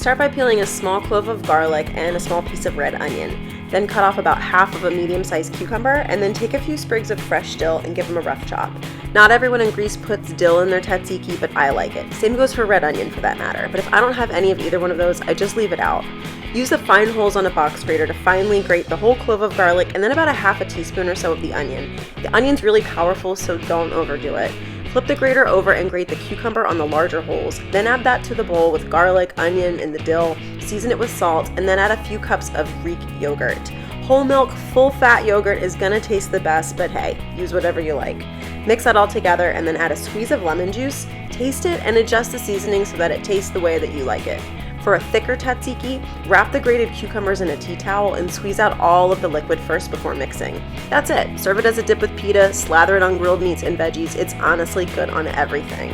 Start by peeling a small clove of garlic and a small piece of red onion. Then cut off about half of a medium-sized cucumber, and then take a few sprigs of fresh dill and give them a rough chop. Not everyone in Greece puts dill in their tzatziki, but I like it. Same goes for red onion for that matter, but if I don't have any of either one of those, I just leave it out. Use the fine holes on a box grater to finely grate the whole clove of garlic and then about a half a teaspoon or so of the onion. The onion's really powerful, so don't overdo it. Flip the grater over and grate the cucumber on the larger holes. Then add that to the bowl with garlic, onion, and the dill. Season it with salt, and then add a few cups of Greek yogurt. Whole milk, full-fat yogurt is gonna taste the best, but hey, use whatever you like. Mix that all together and then add a squeeze of lemon juice. Taste it and adjust the seasoning so that it tastes the way that you like it. For a thicker tzatziki, wrap the grated cucumbers in a tea towel and squeeze out all of the liquid first before mixing. That's it. Serve it as a dip with pita, slather it on grilled meats and veggies. It's honestly good on everything.